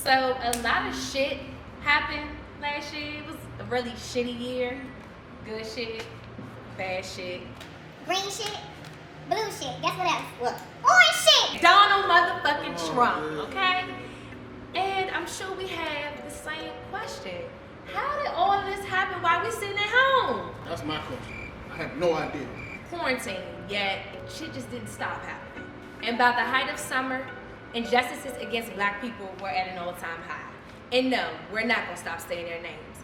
So a lot of shit happened last year. It was a really shitty year. Good shit, bad shit. Green shit, blue shit, guess what else? What? Orange shit! Donald motherfucking Trump, okay? And I'm sure we have the same question. How did all of this happen while we sitting at home? That's my question. I have no idea. Quarantine, yet shit just didn't stop happening. And by the height of summer, injustices against black people were at an all-time high. And no, we're not gonna stop saying their names.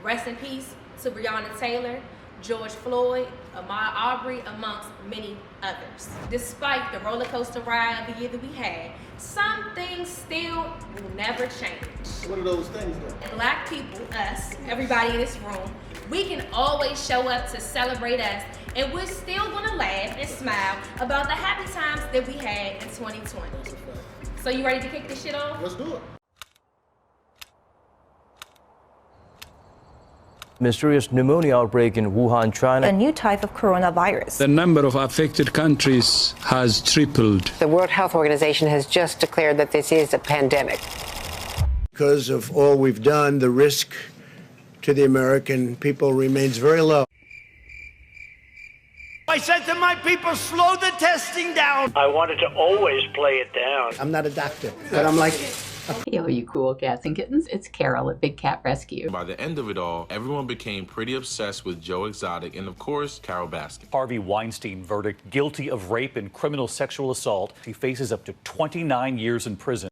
Rest in peace to Breonna Taylor, George Floyd, Ahmaud Arbery, amongst many others. Despite the roller coaster ride of the year that we had, some things still will never change. What are those things though? Black people, us, everybody in this room, we can always show up to celebrate us, and we're still gonna laugh and smile about the happy times that we had in 2020. So you ready to kick this shit off? Let's do it. Mysterious pneumonia outbreak in Wuhan, China. A new type of coronavirus. The number of affected countries has tripled. The World Health Organization has just declared that this is a pandemic. Because of all we've done, the risk to the American people remains very low. I said to my people, slow the testing down. I wanted to always play it down. I'm not a doctor, but I'm like... Yo, you cool cats and kittens. It's Carol at Big Cat Rescue. By the end of it all, everyone became pretty obsessed with Joe Exotic and, of course, Carol Baskin. Harvey Weinstein verdict, guilty of rape and criminal sexual assault. He faces up to 29 years in prison.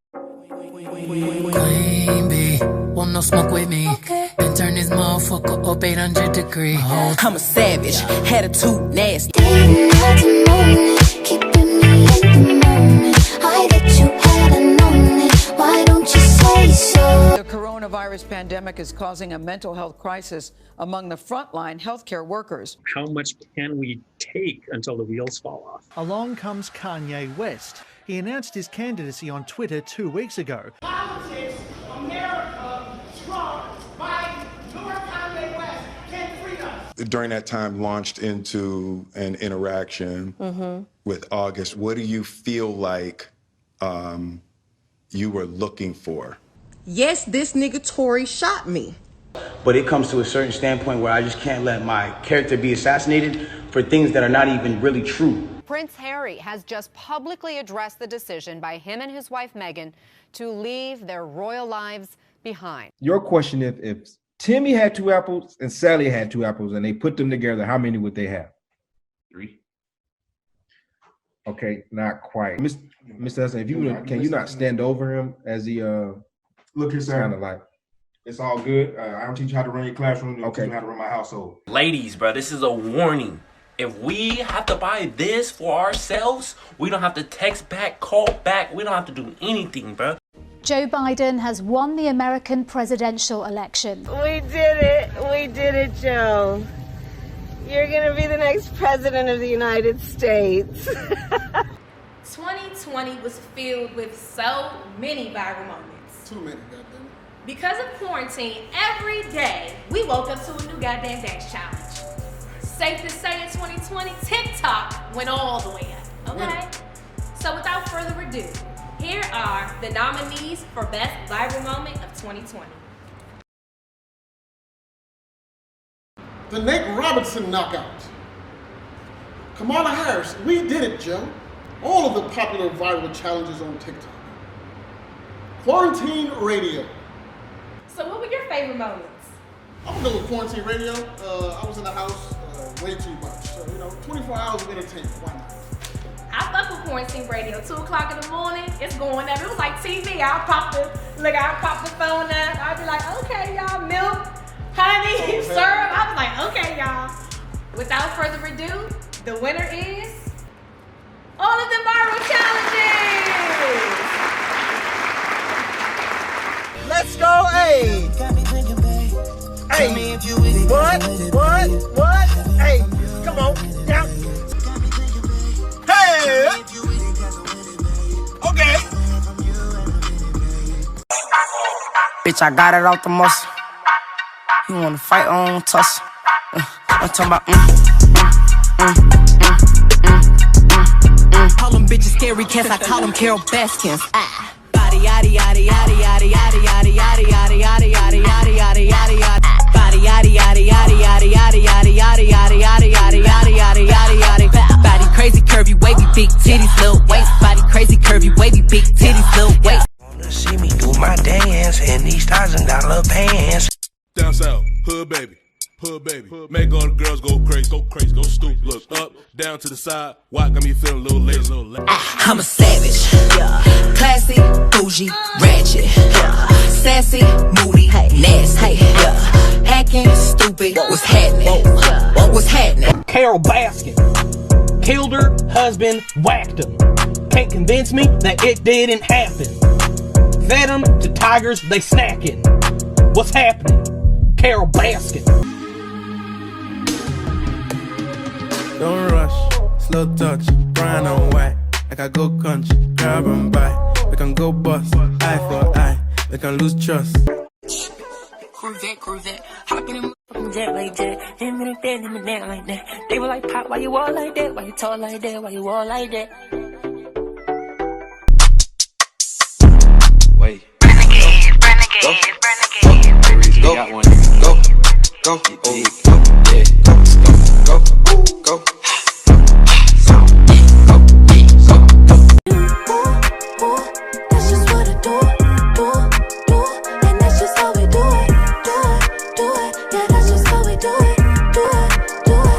Baby, want no smoke with me? Okay. Then turn this motherfucker up 800 degrees. I'm a savage, attitude nasty. Didn't have to know it, keeping me in the moment. I bet you hadn't known it. Why don't you say so? The coronavirus pandemic is causing a mental health crisis among the frontline healthcare workers. How much can we take until the wheels fall off? Along comes Kanye West. He announced his candidacy on Twitter 2 weeks ago. Politics, America, Trump, Biden, nor Kanye West can free us. During that time, launched into an interaction with August. What do you feel like you were looking for? Yes, this nigga Tory shot me. But it comes to a certain standpoint where I just can't let my character be assassinated for things that are not even really true. Prince Harry has just publicly addressed the decision by him and his wife Meghan to leave their royal lives behind. Your question, if Timmy had 2 apples and Sally had 2 apples and they put them together, how many would they have? 3. Okay, not quite. Mr. Hudson, if you can you not stand over him as he look here, sir. Kind of like it's all good. I don't teach you how to run your classroom. I teach you how to run my household. Ladies, bro, this is a warning. If we have to buy this for ourselves, we don't have to text back, call back. We don't have to do anything, bro. Joe Biden has won the American presidential election. We did it. We did it, Joe. You're going to be the next president of the United States. 2020 was filled with so many viral moments. Too many, goddamn. Because of quarantine, every day we woke up to a new goddamn dance challenge. Safe to say in 2020, TikTok went all the way up, okay? So without further ado, here are the nominees for Best Viral Moment of 2020. The Nate Robinson knockout. Kamala Harris, we did it, Joe. All of the popular viral challenges on TikTok. Quarantine radio. So what were your favorite moments? I'm gonna go with quarantine radio. I was in the house way too much. So, 24 hours of entertainment, why not? I fuck with quarantine radio. 2 o'clock in the morning, it's going up. It was like TV. I'll pop the phone up. I'll be like, okay, y'all, milk, honey, syrup. I was like, okay, y'all. Without further ado, the winner is all of the viral challenges. Let's go, hey. Hey, what? Hey, come on, down. Hey. Okay. Bitch, I got it out the muscle. You wanna fight on tussle? I'm talking about Call them bitches scary cats, I call them Carol Baskins. Body, yaddy, yaddy, yaddy, yaddy, yaddy. curvy, wavy, big titties, little waist. Body crazy, curvy, wavy, big titties, little waist. Wanna see me do my dance in these $1,000 pants. Down south, hood baby. Hood baby. Make all the girls go crazy, go stupid. Look up, down to the side. Why got me feeling a little lazy? I'm a savage, classy, bougie, ratchet, sassy, moody, nasty, hacking, stupid. What's happening? What's happening? Carol Baskin killed her husband, whacked him. Can't convince me that it didn't happen. Fed them to tigers, they snacking. What's happening? Carol Baskin. Don't rush, slow touch, brown and white. Like I go country, grab and buy. We can go bust, eye for eye. We can lose trust. Cruise that, hop in the jet like that. Him in the bed, him in that like that. They were like, Pop, why you all like that? Why you tall like that? Why you all like that? Wait. Renegade. Go. Got one. Go. Go. That's just what I do. And that's just how we do it. Yeah, that's just how we do it.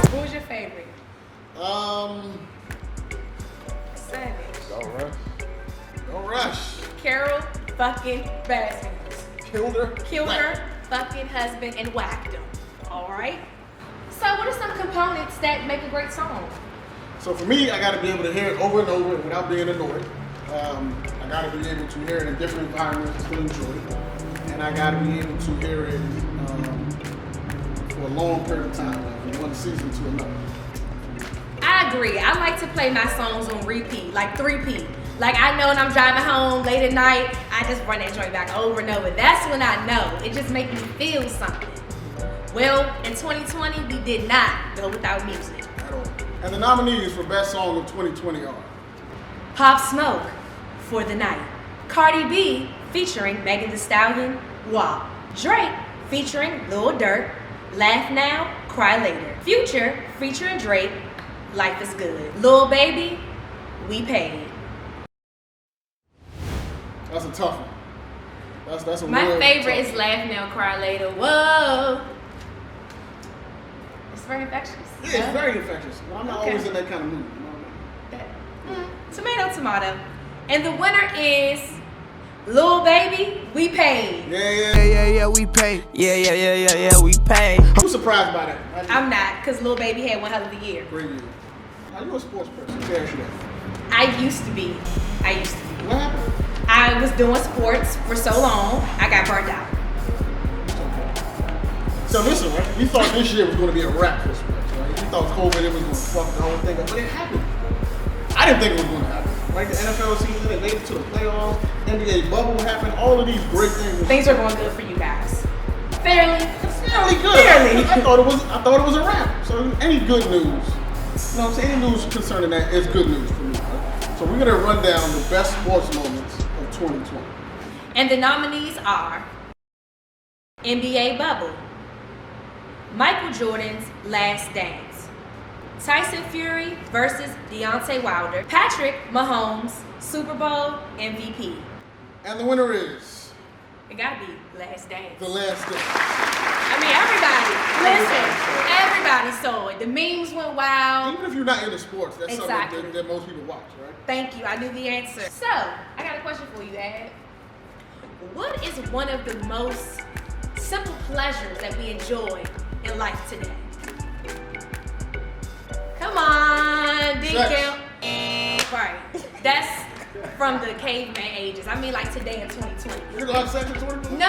Who's your favorite? Savage. Don't rush. Carol fucking Baskin. Killed her fucking husband and whacked him. All right. So what are some components that make a great song? So for me, I got to be able to hear it over and over without being annoyed. I got to be able to hear it in different environments and still enjoy it. And I got to be able to hear it for a long period of time, like from one season to another. I agree. I like to play my songs on repeat, like 3P. Like I know when I'm driving home late at night, I just run that joint back over and over. That's when I know. It just makes me feel something. Well, in 2020, we did not go without music. At all. And the nominees for Best Song of 2020 are Pop Smoke, For the Night. Cardi B, featuring Megan Thee Stallion, WAP. Drake, featuring Lil Durk, Laugh Now, Cry Later. Future, featuring Drake, Life is Good. Lil Baby, We Paid. That's a tough one. That's a My real favorite tough is Laugh Now, Cry Later. Whoa. It's very infectious. Yeah, it's very infectious. But I'm not always in that kind of mood. You know? Tomato. And the winner is Lil Baby, We Paid. Yeah, we paid. Yeah, we paid. I'm surprised by that. I'm not, because Lil Baby had one hell of a year. Great year. Are you a sports person? Fair share. I used to be. What happened? I was doing sports for so long, I got burnt out. So listen, right? We thought this year was going to be a wrap for sports, right? We thought COVID it was going to fuck the whole thing up, but it happened. I didn't think it was going to happen. Right? The NFL season, they made it to the playoffs, NBA bubble happened, all of these great things. Things are going good for you guys. Fairly good. Fairly. I thought it was a wrap. So any good news, you know what I'm saying? Any news concerning that is good news for me. Right? So we're going to run down the best sports moments of 2020. And the nominees are NBA Bubble, Michael Jordan's Last Dance, Tyson Fury versus Deontay Wilder, Patrick Mahomes, Super Bowl MVP. And the winner is? It gotta be Last Dance. The Last Dance. I mean, everybody saw it. The memes went wild. Even if you're not into sports, that's Exactly. something that most people watch, right? Thank you, I knew the answer. So, I got a question for you, Ed. What is one of the most simple pleasures that we enjoy in life today? Come on, DK. Right. That's from the caveman ages. I mean, like today in 2020. You like sex in 2020? No.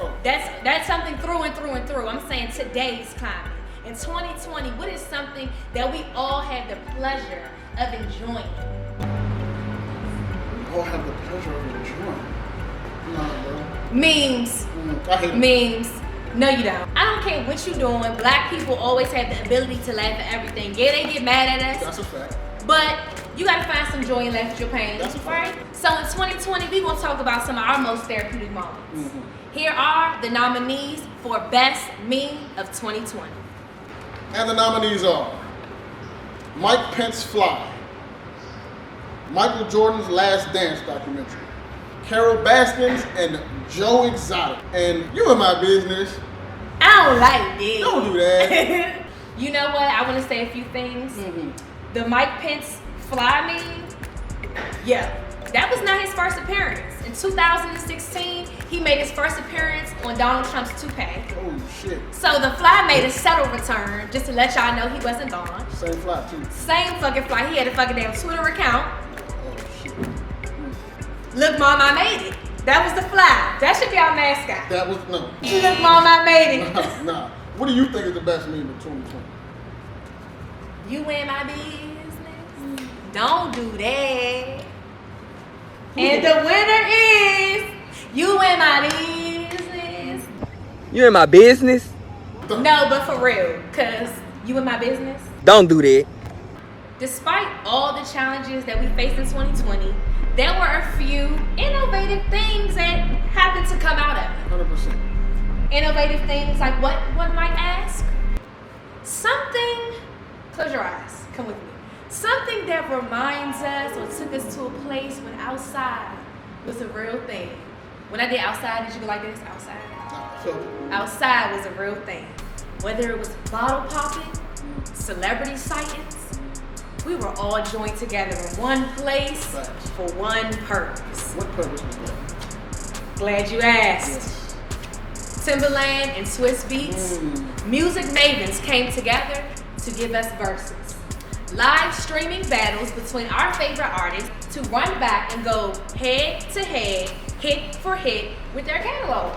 Oh. That's something through and through and through. I'm saying today's climate. In 2020, what is something that we all have the pleasure of enjoying? We all have the pleasure of enjoying. Nah, bro. Memes. I hate memes. No, you don't. I don't care what you're doing. Black people always have the ability to laugh at everything. Yeah, they get mad at us. That's a fact. But you gotta find some joy and laugh at your pain. That's a fact. Right? So in 2020, we're gonna talk about some of our most therapeutic moments. Here are the nominees for Best Meme of 2020. And the nominees are Mike Pence Fly, Michael Jordan's Last Dance documentary, Carol Baskins and Joe Exotic. And you in my business. I don't like this. Don't do that. You know what? I want to say a few things. The Mike Pence fly meme, yeah, that was not his first appearance. In 2016, he made his first appearance on Donald Trump's toupee. Oh shit. So the fly made a subtle return, just to let y'all know he wasn't gone. Same fly too. Same fucking fly. He had a fucking damn Twitter account. Oh shit. Look, Mom, I made it. That was the fly. That should be our mascot. That was, no. Look, Mom, I made it. Nah. What do you think is the best meme of 2020? You in my business? Don't do that. And the winner is you in my business. You in my business? No, but for real, cause you in my business. Don't do that. Despite all the challenges that we faced in 2020, there were a few innovative things that happened to come out of it. 100%. Innovative things like what one might ask? Something, close your eyes, come with me. Something that reminds us or took us to a place when outside was a real thing. When I did outside, did you go like this? Outside? Outside was a real thing. Whether it was bottle popping, celebrity sightings, we were all joined together in one place for one purpose. What purpose was that? Glad you asked. Timberland and Swiss Beats, music mavens came together to give us verses. Live streaming battles between our favorite artists to run back and go head to head, hit for hit with their catalog.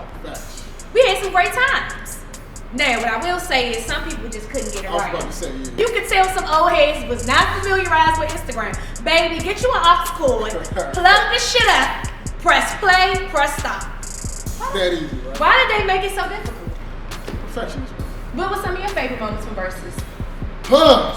We had some great times. Now, what I will say is some people just couldn't get it right. I was about to say, yeah. You could tell some old heads was not familiarized with Instagram. Baby, get you an aux cord, plug this shit up, press play, press stop. That easy, right? Why did they make it so difficult? Perfectionism. What were some of your favorite moments from Versus?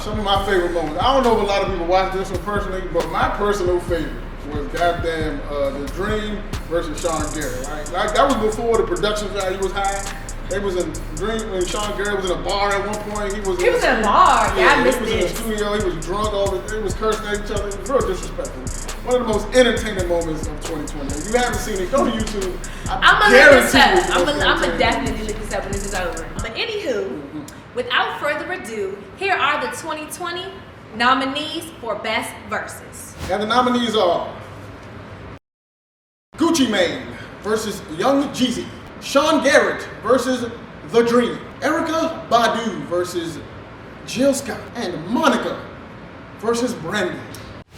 Some of my favorite moments. I don't know if a lot of people watch this one personally, but my personal favorite was goddamn The Dream versus Sean Garrett, right? Like, that was before the production value was high. They was in Dream when Sean Garrett was in a bar at one point. He was in a bar. Yeah, I missed it. He was in the studio. He was drunk. He was cursing at each other. It was real disrespectful. One of the most entertaining moments of 2020. If you haven't seen it, go to YouTube. I'm gonna look this up. I'm gonna definitely look this up when this is over. But anywho, without further ado, here are the 2020 nominees for Best Verses. And the nominees are Gucci Mane versus Young Jeezy, Sean Garrett versus The Dream, Erykah Badu versus Jill Scott, and Monica versus Brandy.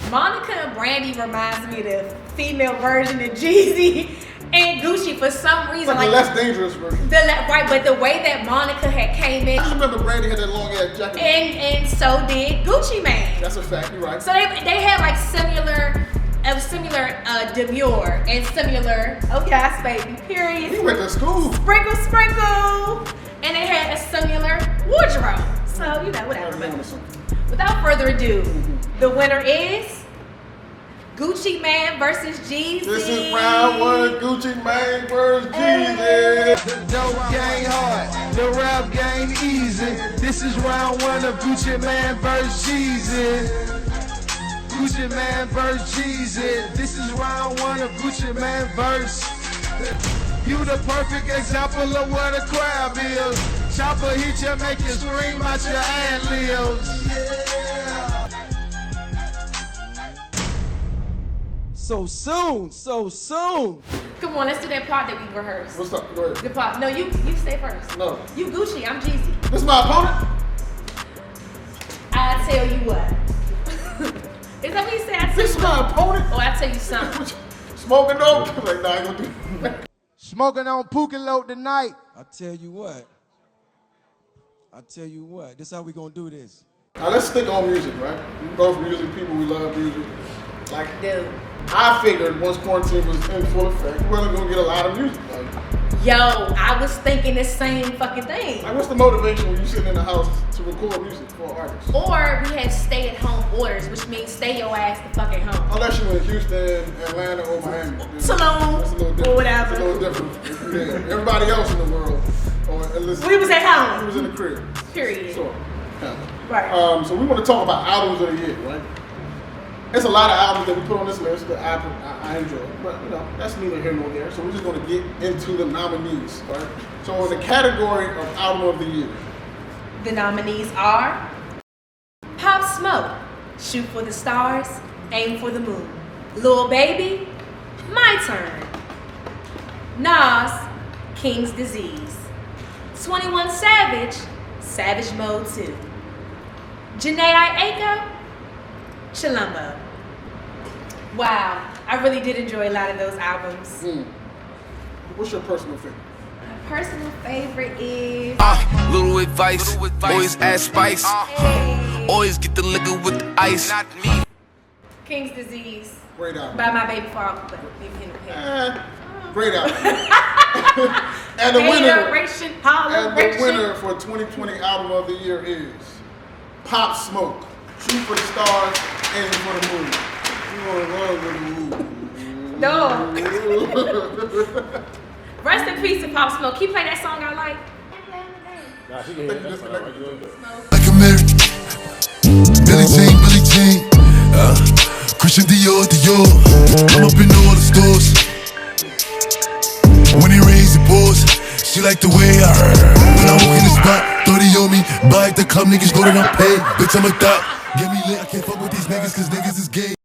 Monica and Brandy reminds me of the female version of Jeezy and Gucci for some reason. Like the less dangerous version. Right, but the way that Monica had came in. I remember Brandy had that long ass jacket. And so did Gucci Mane. That's a fact, you're right. So they had like similar demure and similar, oh yes, baby, period. We went to school. Sprinkle, sprinkle. And they had a similar wardrobe. So, you know, whatever. Without further ado, the winner is Gucci Mane versus Jeezy. This is round one, Gucci Mane versus Jeezy. The dope game hard, the rap game easy. This is round one of Gucci Mane versus Jeezy. Gucci Mane versus Jeezy. This is round one of Gucci Mane versus. You the perfect example of what a crowd is. Chopper hit you, make you scream out your ad-libs. So soon. Come on, let's do that part that we rehearsed. What's up? Go ahead. The part. No, you stay first. No. You Gucci, I'm Jeezy. This is my opponent? I tell you what. Is that what you said? This is my opponent? Oh, I tell you something. Smoking dope? Like, nah, I ain't gonna do that. Smoking on Pookie tonight. I tell you what. This is how we gonna do this. Now let's stick on music, right? We both music people, we love music. Like, dude. I figured once quarantine was in full effect, we wasn't gonna get a lot of music. Like, yo, I was thinking the same fucking thing. Like, what's the motivation when you sitting in the house to record music for artists? Or we had stay-at-home orders, which means stay your ass the fuck at home. Unless you in Houston, Atlanta, or Miami. Salon, or whatever. It's a little different. Yeah. Everybody else in the world, we was at home. We was in the crib. Period. So, right. So we want to talk about albums of the year, right? It's a lot of albums that we put on this list that I enjoy, but you know, that's neither here nor there. So we're just going to get into the nominees, right? So in the category of album of the year, the nominees are Pop Smoke, Shoot for the Stars, Aim for the Moon. Lil Baby, My Turn. Nas, King's Disease. 21 Savage, Savage Mode 2. Janae Aiko, Chilumbo. Wow, I really did enjoy a lot of those albums. What's your personal favorite? My personal favorite is Little advice, always add spice. Always get the liquor with the ice. King's Disease. Great album. By my baby father, but leave him in the Great album. And the winner for 2020 album of the year is Pop Smoke, Shoot for the Stars, Aim for the Moon. No. Rest in peace to Pop Smoke. Can you play that song I like? Like a Myrt, Billie Jean, Christian Dior. I'm up in all the stores. When it rains, it pours. She like the way I heard. When I walk in the spot, 30 on me. Buy at the club, niggas know that I'm paid. Bitch, I'm a thot. Get me lit, I can't fuck with these niggas, cause niggas is gay.